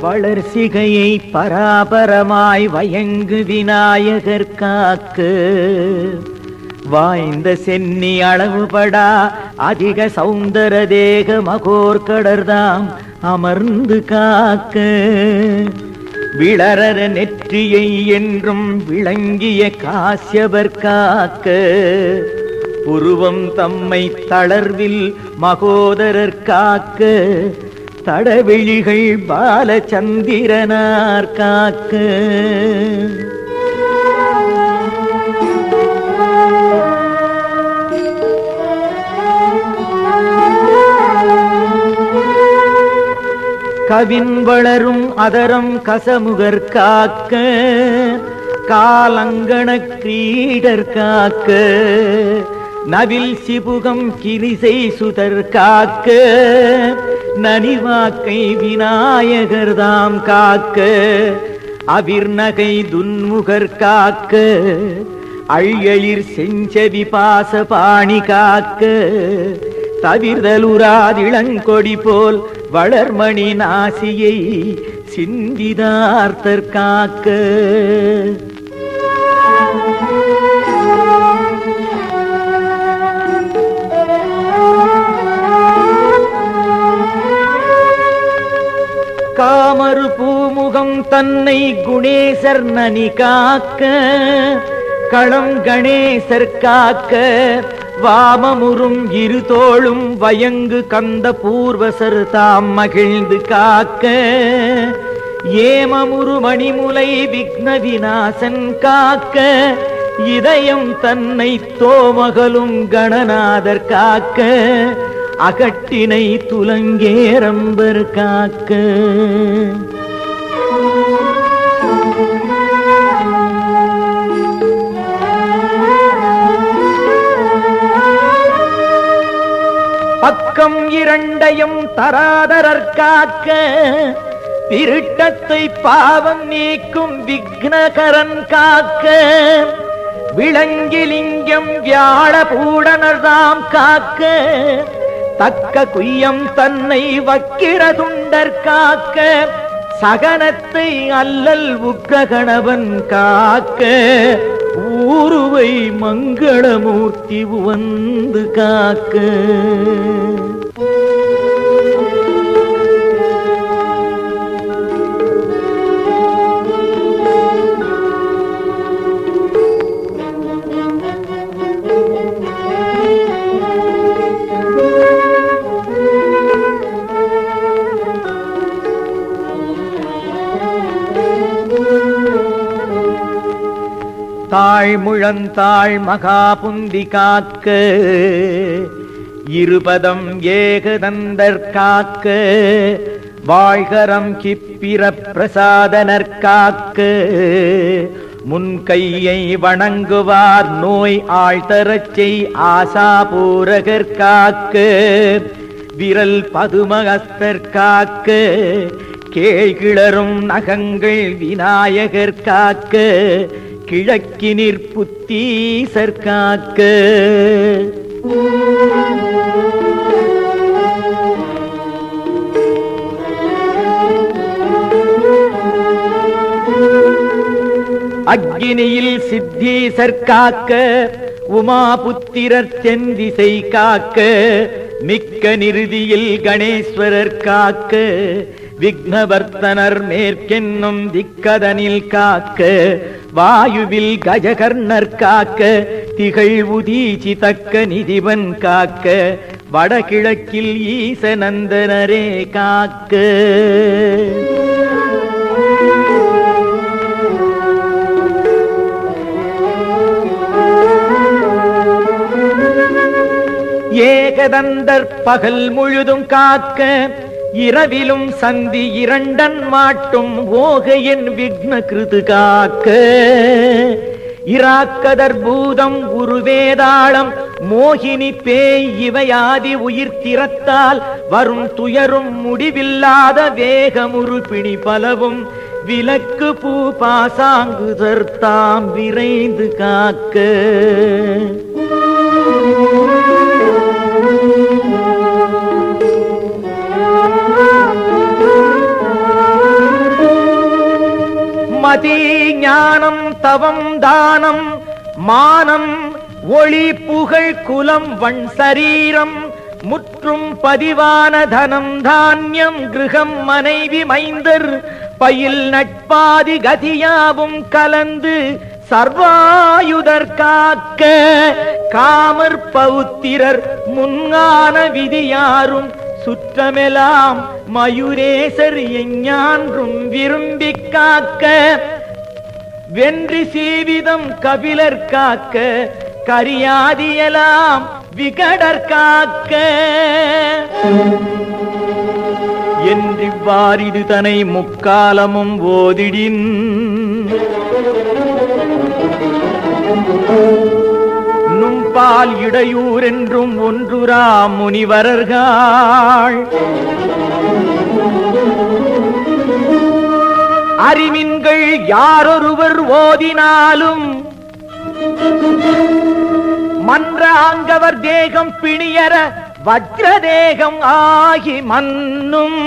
வளர்சிகையை பராபரமாய் வயங்கு Vinayagar cock வாய்ந்த சென்னி அளவுபடா அதிக சௌந்தர தேக மகோர்கடர்தாம் அமர்ந்து காக்க விளரர நெற்றியை என்றும் விளங்கிய காசியவர் காக்க புருவம் தம்மை தளர்வில் மகோதரர் காக்க தடவெளிகள் பாலச்சந்திரனார் காக்க கவின் வளரும் அதரம் கசமுகர் காக்க காலங்கண கிரீடர் காக்க நவில் சிபுகம் கிரிசை சுதர் காக்க நனிவாக்கை விநாயகர்தாம் காக்க அவிர்நகை துன்முகர் காக்க அழியளிர் செஞ்சவி பாச பாணி காக்க தவிர்தலுராதிளங்கொடி போல் வளர்மணி நாசியை சிந்திதார்த்தர் காக்க காமரு பூமுகம் தன்னை குணேசர் நனி காக்க களம் கணேசர் காக்க வாமமுறும் இரு தோளும் வயங்கு கந்த பூர்வசர் தாம் மகிழ்ந்து காக்க ஏமமுறு மணிமுலை விக்ன விநாசன் காக்க இதயம் தன்னை தோமகளும் கணநாதர் காக்க அகட்டினை துலங்கேரம்பர் காக்க பக்கம் இரண்டையும் தராதரர் காக்க திருட்டத்தை பாவம் நீக்கும் விக்னகரன் காக்க விளங்கிலிங்கம் வியாழ பூடனர்தாம் காக்க தக்க குய்யம் தன்னை வக்கிரதுண்டர் காக்க சகனத்தை அல்லல் உக்ரகணவன் காக்க ஊருவை மங்களமூர்த்தி வந்து காக்க தாழ்முழந்தாள் மகாபுந்தி காக்க இருபதம் ஏகதந்தர் காக்க வாழ்கரம் கிப்பிர பிரசாதனர் காக்க முன்கையை வணங்குவார் நோய் ஆழ்தரச்சை ஆசாபூரகர் காக்க விரல் பதுமகஸ்தர் காக்க கேழ்கிளரும் நகங்கள் விநாயகர் காக்க கிழக்கினிற் புத்தீசர் காக்க அக்கினியில் சித்தீசர் காக்க உமாபுத்திரர் செந்திசை காக்க மிக்க நிருதியில் கணேஸ்வரர் காக்க விக்னவர்த்தனர் மேற்கென்னும் திக்கதனில் காக்க வாயுவில் கஜகர்ணர் காக்க திகழ் உதீச்சி தக்க நிதிவன் காக்க வடகிழக்கில் ஈசநந்தனரே காக்க ஏகதந்தர் பகல் முழுதும் காக்க இரவிலும் சந்தி இரண்டன் மாட்டும் ஓகையன் விக்ன கிருது காக்க இராக்கதர் பூதம் உருவேதாளம் மோகினி பேய் இவையாதி உயிர் திறத்தால் வரும் துயரும் முடிவில்லாத வேகமுறு பிணி பலவும் விலக்கு பூ பாசாங்குதர் தாம் விரைந்து காக்க மதி ஞானம் தவம் தானம் மானம் ஒளி புகழ் குலம் வண் சரீரம் முற்றும் பதிவான தனம் தானியம் கிருகம் மனைவி மைந்தர் பயில் நட்பாதி கதியாவும் கலந்து சர்வாயுதர் காக்க காமர் பௌத்திரர் முன்கான விதியாரும் சுற்றமெலாம் மயூரேசர் எஞ்ஞான்றும் விரும்பி காக்க வென்றி சீவிதம் கபிலர் காக்க கரியாதியலாம் விகடர் காக்க என்றிவ்வாறிது தனை முக்காலமும் ஓதிடின் நும்பால் இடையூர் என்றும் ஒன்றுரா முனிவரர்கள் அறிவின்கள் யாரொருவர் ஓதினாலும் மன்ற ஆங்கவர் தேகம் பிணியர வஜ்ர தேகம் ஆகி மன்னும்